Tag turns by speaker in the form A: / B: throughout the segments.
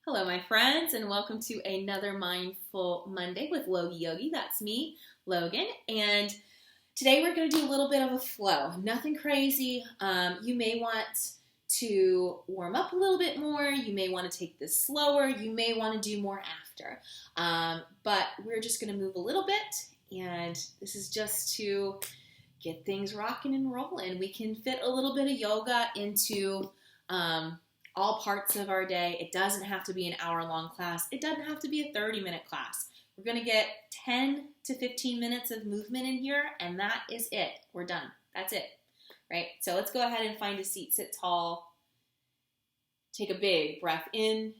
A: Hello, my friends, and welcome to another Mindful Monday with LogieYogi. That's me, Logan, and today we're going to do a little bit of a flow. Nothing crazy. You may want to warm up a little bit more. You may want to take this slower. You may want to do more after. But we're just going to move a little bit, and this is just to get things rocking and rolling. We can fit a little bit of yoga into all parts of our day. It doesn't have to be an hour-long class. It doesn't have to be a 30-minute class. We're going to get 10 to 15 minutes of movement in here, and that is it. We're done. That's it, right? So let's go ahead and find a seat. Sit tall. Take a big breath in,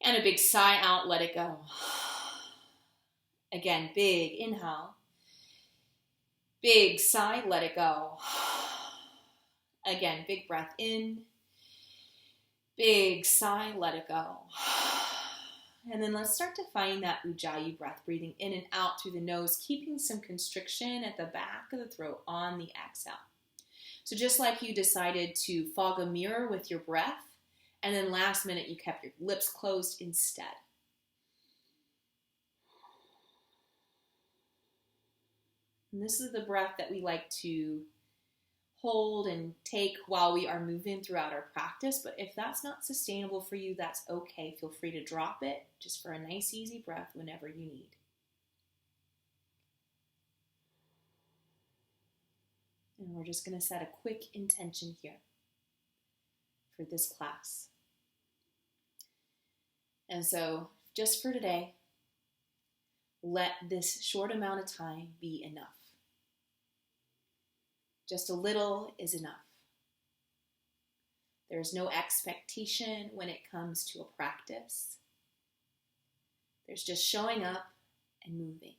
A: and a big sigh out. Let it go. Again, big inhale. Big sigh. Let it go. Again, big breath in. Big sigh, let it go. And then let's start to find that ujjayi breath, breathing in and out through the nose, keeping some constriction at the back of the throat on the exhale. So just like you decided to fog a mirror with your breath, and then last minute you kept your lips closed instead. And this is the breath that we like to hold and take while we are moving throughout our practice. But if that's not sustainable for you, that's okay. Feel free to drop it just for a nice, easy breath whenever you need. And we're just going to set a quick intention here for this class. And so just for today, let this short amount of time be enough. Just a little is enough. There's no expectation when it comes to a practice. There's just showing up and moving.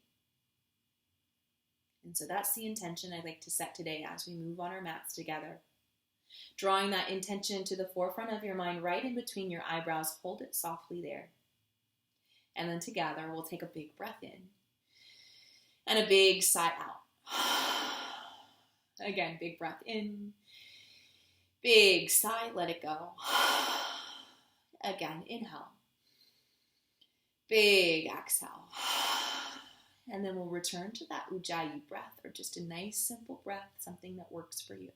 A: And so that's the intention I'd like to set today as we move on our mats together. Drawing that intention to the forefront of your mind, right in between your eyebrows. Hold it softly there. And then together we'll take a big breath in and a big sigh out. Again, big breath in, big sigh, let it go. Again, inhale, big exhale. And then we'll return to that ujjayi breath, or just a nice simple breath, something that works for you.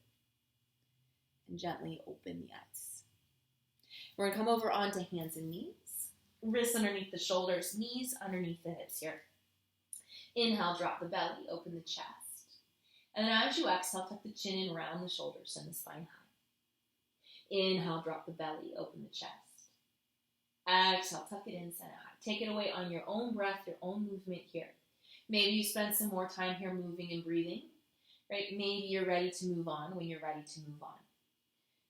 A: And gently open the eyes. We're going to come over onto hands and knees, wrists underneath the shoulders, knees underneath the hips here. Inhale, drop the belly, open the chest. And then as you exhale, tuck the chin in, round the shoulders, and the spine high. Inhale, drop the belly, open the chest. Exhale, tuck it in, send it high. Take it away on your own breath, your own movement here. Maybe you spend some more time here moving and breathing, right? Maybe you're ready to move on when you're ready to move on,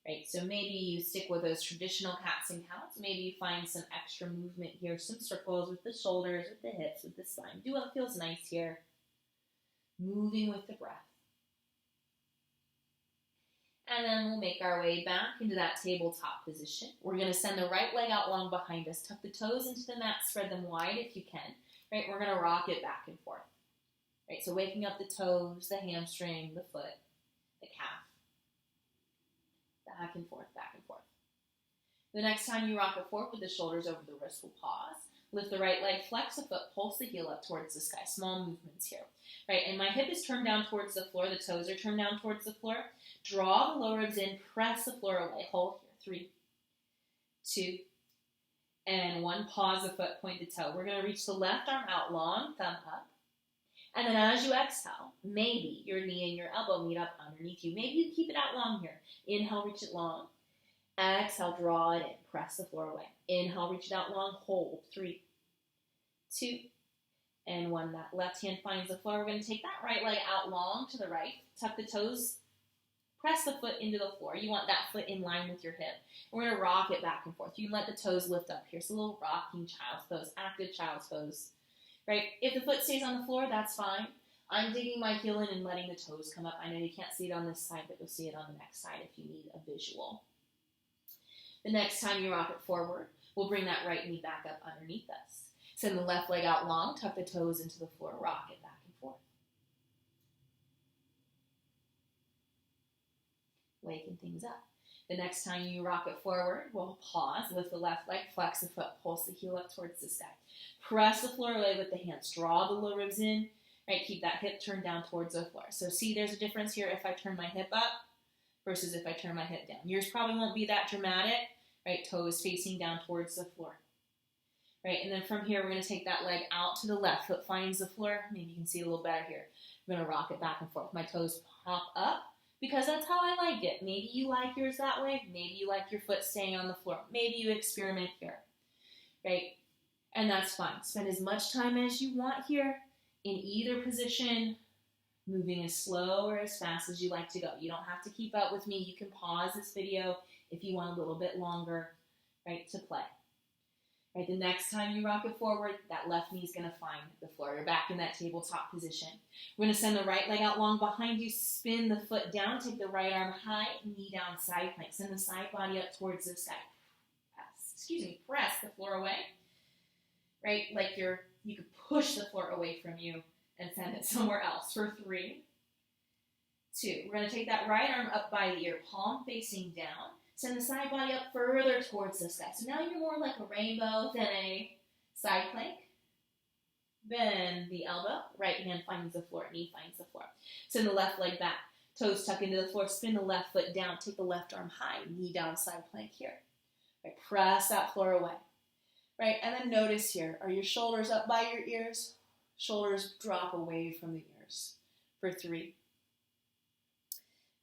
A: right? So maybe you stick with those traditional cats and cows. Maybe you find some extra movement here, some circles with the shoulders, with the hips, with the spine. Do what feels nice here. Moving with the breath. And then we'll make our way back into that tabletop position. We're going to send the right leg out long behind us. Tuck the toes into the mat, spread them wide if you can. Right? We're going to rock it back and forth. Right? So waking up the toes, the hamstring, the foot, the calf. Back and forth, back and forth. The next time you rock it forward with the shoulders over the wrist, we'll pause. Lift the right leg, flex the foot, pulse the heel up towards the sky. Small movements here. Right, and my hip is turned down towards the floor. The toes are turned down towards the floor. Draw the lower ribs in, press the floor away. Hold here. 3, 2, and 1. Pause the foot, point the toe. We're going to reach the left arm out long, thumb up. And then as you exhale, maybe your knee and your elbow meet up underneath you. Maybe you keep it out long here. Inhale, reach it long. Exhale, draw it in. Press the floor away. Inhale, reach it out long. Hold. 3, 2, and 1. That left hand finds the floor. We're going to take that right leg out long to the right. Tuck the toes. Press the foot into the floor. You want that foot in line with your hip. And we're going to rock it back and forth. You can let the toes lift up here. So a little rocking child's pose, active child's pose. Right? If the foot stays on the floor, that's fine. I'm digging my heel in and letting the toes come up. I know you can't see it on this side, but you'll see it on the next side if you need a visual. The next time you rock it forward, we'll bring that right knee back up underneath us. Send the left leg out long, tuck the toes into the floor, rock it back and forth. Waking things up. The next time you rock it forward, we'll pause, lift the left leg, flex the foot, pulse the heel up towards the sky. Press the floor away with the hands. Draw the low ribs in, right? Keep that hip turned down towards the floor. So see, there's a difference here if I turn my hip up versus if I turn my hip down. Yours probably won't be that dramatic, right? Toes facing down towards the floor. Right, and then from here, we're going to take that leg out to the left. Foot finds the floor. Maybe you can see a little better here. I'm going to rock it back and forth. My toes pop up because that's how I like it. Maybe you like yours that way. Maybe you like your foot staying on the floor. Maybe you experiment here, right? And that's fine. Spend as much time as you want here in either position, moving as slow or as fast as you like to go. You don't have to keep up with me. You can pause this video if you want a little bit longer, right, to play. Right, the next time you rock it forward, that left knee is going to find the floor. You're back in that tabletop position. We're going to send the right leg out long behind you, spin the foot down, take the right arm high, knee down, side plank. Send the side body up towards the sky. Press the floor away. Right, like you could push the floor away from you and send it somewhere else for 3, 2. We're going to take that right arm up by the ear, palm facing down. Send the side body up further towards the sky. So now you're more like a rainbow than a side plank. Bend the elbow. Right hand finds the floor. Knee finds the floor. Send the left leg back. Toes tuck into the floor. Spin the left foot down. Take the left arm high. Knee down, side plank here. Right, press that floor away. Right, and then notice here. Are your shoulders up by your ears? Shoulders drop away from the ears for 3,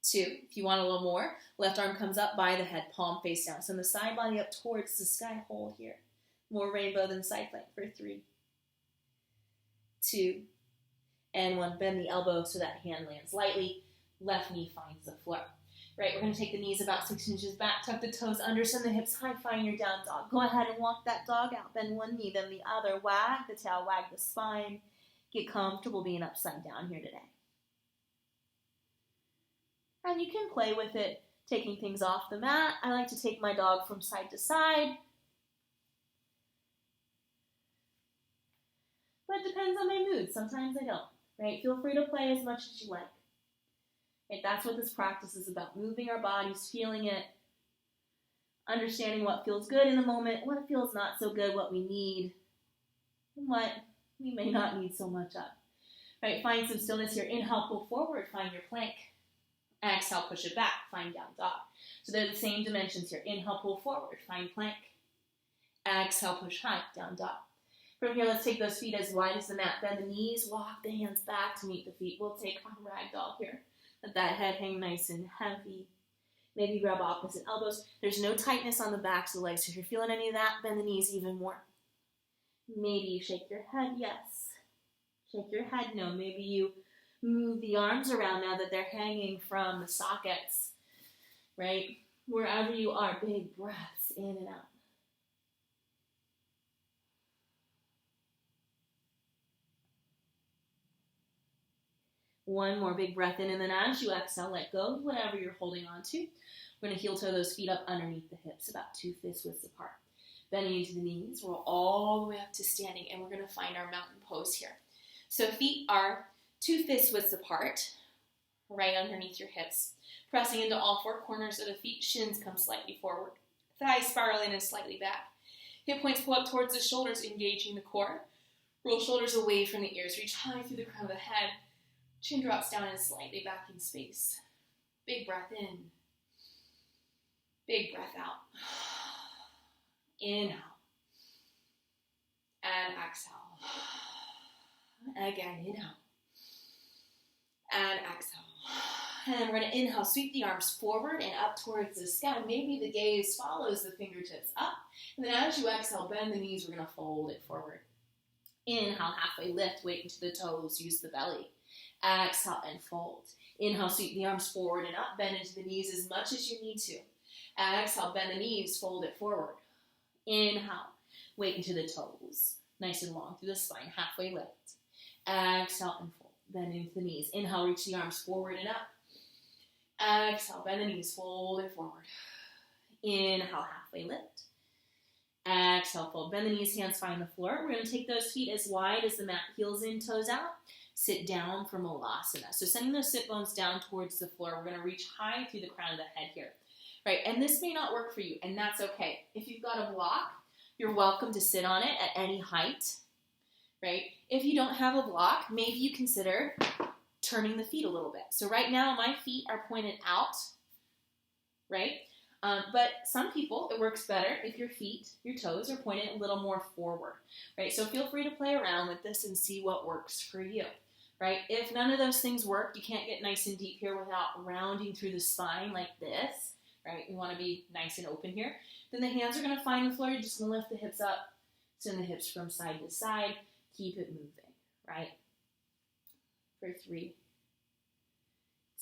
A: 2. If you want a little more, left arm comes up by the head, palm face down. Send the side body up towards the sky. Hold here. More rainbow than side plank for 3, 2, and 1. Bend the elbow so that hand lands lightly. Left knee finds the floor. Right, we're going to take the knees about 6 inches back, tuck the toes under, send the hips high, find your down dog. Go ahead and walk that dog out. Bend one knee, then the other. Wag the tail, wag the spine. Get comfortable being upside down here today. And you can play with it, taking things off the mat. I like to take my dog from side to side. But it depends on my mood. Sometimes I don't, right? Feel free to play as much as you like. Right? That's what this practice is about. Moving our bodies, feeling it, understanding what feels good in the moment, what feels not so good, what we need, and what we may not need so much of. Right? Find some stillness here. Inhale, pull forward, find your plank. Exhale, push it back, find down dog. So they're the same dimensions here. Inhale, pull forward, find plank. Exhale, push high, down dog. From here, let's take those feet as wide as the mat. Bend the knees, walk the hands back to meet the feet. We'll take a ragdoll here. Let that head hang nice and heavy. Maybe grab opposite elbows. There's no tightness on the backs of the legs. So if you're feeling any of that, bend the knees even more. Maybe you shake your head, yes. Shake your head, no. Maybe you move the arms around now that they're hanging from the sockets, right? Wherever you are, big breaths in and out. One more big breath in, and then as you exhale, let go of whatever you're holding on to. We're going to heel toe those feet up underneath the hips, about 2 fists widths apart. Bending into the knees, roll all the way up to standing, and we're going to find our mountain pose here. So feet are 2 fists widths apart, right underneath your hips. Pressing into all 4 corners of the feet, shins come slightly forward. Thighs spiral in and slightly back. Hip points pull up towards the shoulders, engaging the core. Roll shoulders away from the ears. Reach high through the crown of the head. Chin drops down and slightly back in space. Big breath in. Big breath out. Inhale. And exhale. Again, inhale. And exhale. And we're going to inhale, sweep the arms forward and up towards the sky. Maybe the gaze follows the fingertips up. And then as you exhale, bend the knees. We're going to fold it forward. Inhale, halfway lift, weight into the toes, use the belly. Exhale and fold. Inhale, sweep the arms forward and up. Bend into the knees as much as you need to. Exhale, bend the knees, fold it forward. Inhale, weight into the toes. Nice and long through the spine, halfway lift. Exhale and fold. Bend into the knees. Inhale, reach the arms forward and up. Exhale, bend the knees, fold it forward. Inhale, halfway lift. Exhale, fold. Bend the knees, hands find the floor. We're going to take those feet as wide as the mat, heels in, toes out. Sit down for Malasana. So sending those sit bones down towards the floor. We're going to reach high through the crown of the head here. right? And this may not work for you, and that's okay. If you've got a block, you're welcome to sit on it at any height, right? If you don't have a block, maybe you consider turning the feet a little bit. So right now, my feet are pointed out, right? But some people, it works better if your feet, your toes are pointed a little more forward, right? So feel free to play around with this and see what works for you, right? If none of those things work, you can't get nice and deep here without rounding through the spine like this, right? We want to be nice and open here. Then the hands are going to find the floor. You're just going to lift the hips up, send the hips from side to side, keep it moving, right? For 3,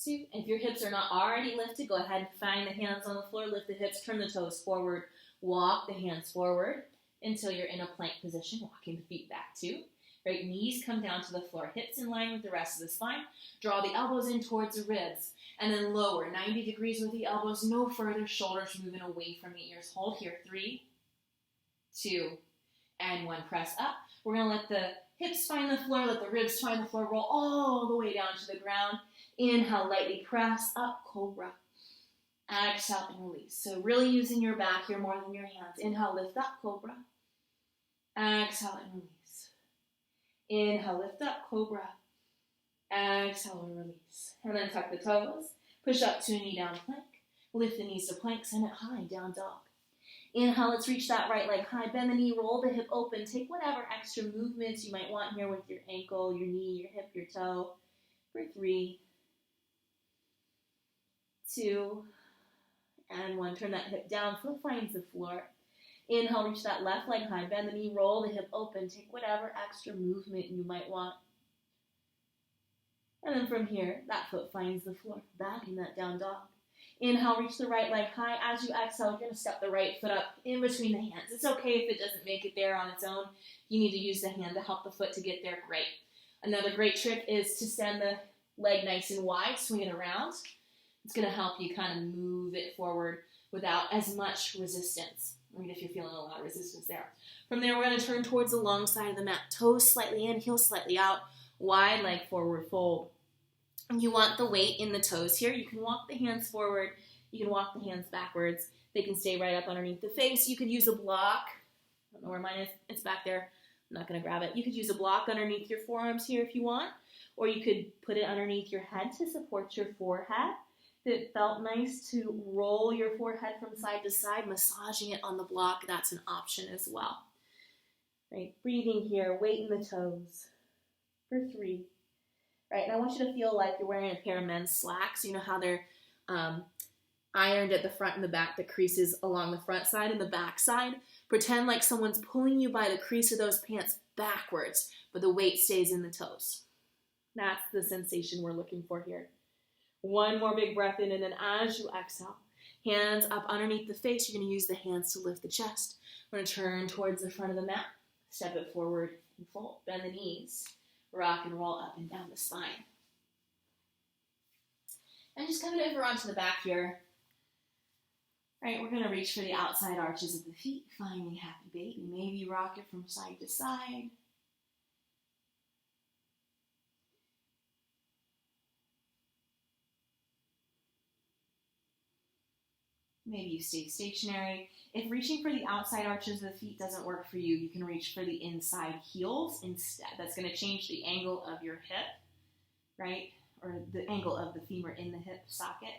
A: 2. If your hips are not already lifted, go ahead and find the hands on the floor, lift the hips, turn the toes forward, walk the hands forward until you're in a plank position, walking the feet back too. Right, knees come down to the floor, hips in line with the rest of the spine. Draw the elbows in towards the ribs, and then lower 90 degrees with the elbows, no further, shoulders moving away from the ears. Hold here, 3, 2, and 1. Press up. We're going to let the hips find the floor, let the ribs find the floor, roll all the way down to the ground. Inhale, lightly press up, cobra. Exhale and release. So really using your back here more than your hands. Inhale, lift up, cobra. Exhale and release. Inhale, lift up, cobra. Exhale and release. And then tuck the toes. Push up to a knee down plank. Lift the knees to plank, send it high, down dog. Inhale, let's reach that right leg high. Bend the knee, roll the hip open. Take whatever extra movements you might want here with your ankle, your knee, your hip, your toe. For 3, 2, and 1. Turn that hip down, foot finds the floor. Inhale, reach that left leg high. Bend the knee, roll the hip open. Take whatever extra movement you might want. And then from here, that foot finds the floor. Back in that down dog. Inhale, reach the right leg high. As you exhale, you're going to step the right foot up in between the hands. It's okay if it doesn't make it there on its own. You need to use the hand to help the foot to get there. Great. Another great trick is to send the leg nice and wide, swing it around. It's going to help you kind of move it forward without as much resistance. I mean, if you're feeling a lot of resistance there. From there, we're going to turn towards the long side of the mat. Toes slightly in, heels slightly out. Wide leg forward fold. You want the weight in the toes here. You can walk the hands forward. You can walk the hands backwards. They can stay right up underneath the face. You could use a block. I don't know where mine is. It's back there. I'm not going to grab it. You could use a block underneath your forearms here if you want. Or you could put it underneath your head to support your forehead. If it felt nice to roll your forehead from side to side, massaging it on the block, that's an option as well. Right, breathing here, weight in the toes. For 3. Right, and I want you to feel like you're wearing a pair of men's slacks. You know how they're ironed at the front and the back, the creases along the front side and the back side. Pretend like someone's pulling you by the crease of those pants backwards, but the weight stays in the toes. That's the sensation we're looking for here. 1 more big breath in, and then as you exhale, hands up underneath the face, you're going to use the hands to lift the chest. We're going to turn towards the front of the mat, step it forward and fold, bend the knees, rock and roll up and down the spine. And just coming over onto the back here. All right, we're going to reach for the outside arches of the feet, finding happy baby. Maybe rock it from side to side. Maybe you stay stationary. If reaching for the outside arches of the feet doesn't work for you, you can reach for the inside heels instead. That's going to change the angle of your hip, right? Or the angle of the femur in the hip socket,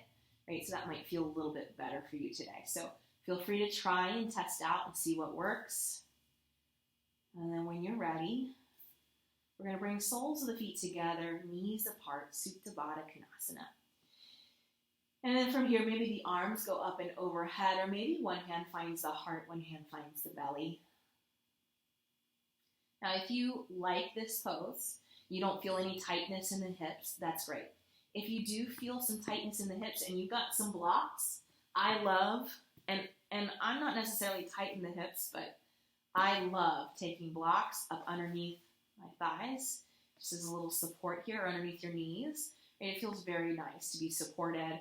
A: right? So that might feel a little bit better for you today. So feel free to try and test out and see what works. And then when you're ready, we're going to bring soles of the feet together, knees apart, Supta Baddha Konasana. And then from here, maybe the arms go up and overhead, or maybe one hand finds the heart, one hand finds the belly. Now, if you like this pose, you don't feel any tightness in the hips, that's great. If you do feel some tightness in the hips and you've got some blocks, I love, and I'm not necessarily tight in the hips, but I love taking blocks up underneath my thighs, just as a little support here, underneath your knees. And it feels very nice to be supported.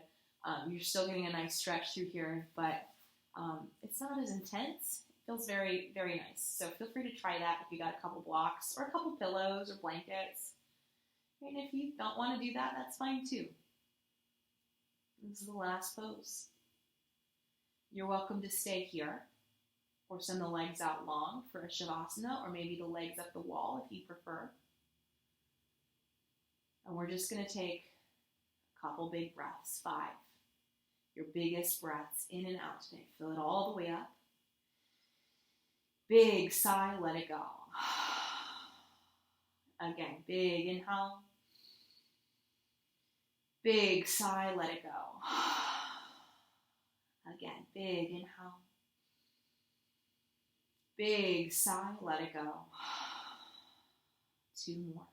A: You're still getting a nice stretch through here, but it's not as intense. It feels very, very nice. So feel free to try that if you got a couple blocks or a couple pillows or blankets. And if you don't want to do that, that's fine too. This is the last pose. You're welcome to stay here or send the legs out long for a Shavasana, or maybe the legs up the wall if you prefer. And we're just going to take a couple big breaths. 5. Your biggest breaths in and out today. Fill it all the way up. Big sigh, let it go. Again, big inhale. Big sigh, let it go. Again, big inhale. Big sigh, let it go. 2 more.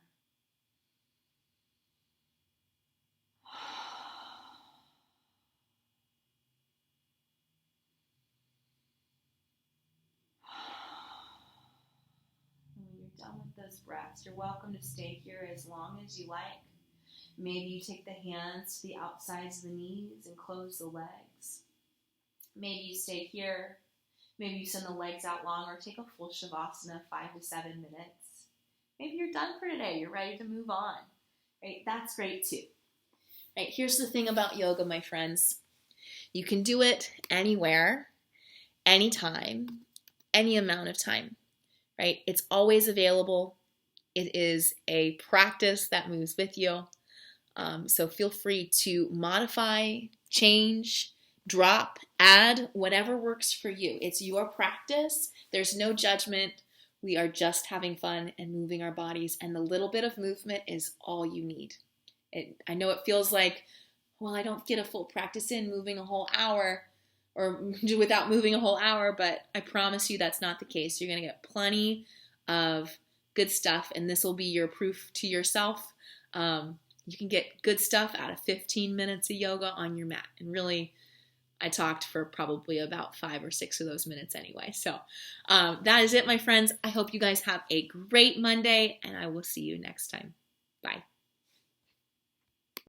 A: And when you're done with those breaths, you're welcome to stay here as long as you like. Maybe you take the hands to the outsides of the knees and close the legs. Maybe you stay here. Maybe you send the legs out long or take a full Shavasana, 5 to 7 minutes. Maybe you're done for today. You're ready to move on. Right? That's great too. Right? Here's the thing about yoga, my friends. You can do it anywhere, anytime, any amount of time. Right? It's always available. It is a practice that moves with you. So feel free to modify, change, drop, add, whatever works for you. It's your practice. There's no judgment. We are just having fun and moving our bodies, and the little bit of movement is all you need. I know it feels like, well, I don't get a full practice in moving a whole hour or without moving a whole hour, but I promise you that's not the case. You're going to get plenty of good stuff, and this will be your proof to yourself. You can get good stuff out of 15 minutes of yoga on your mat, and really, I talked for probably about 5 or 6 of those minutes anyway. So that is it, my friends. I hope you guys have a great Monday, and I will see you next time.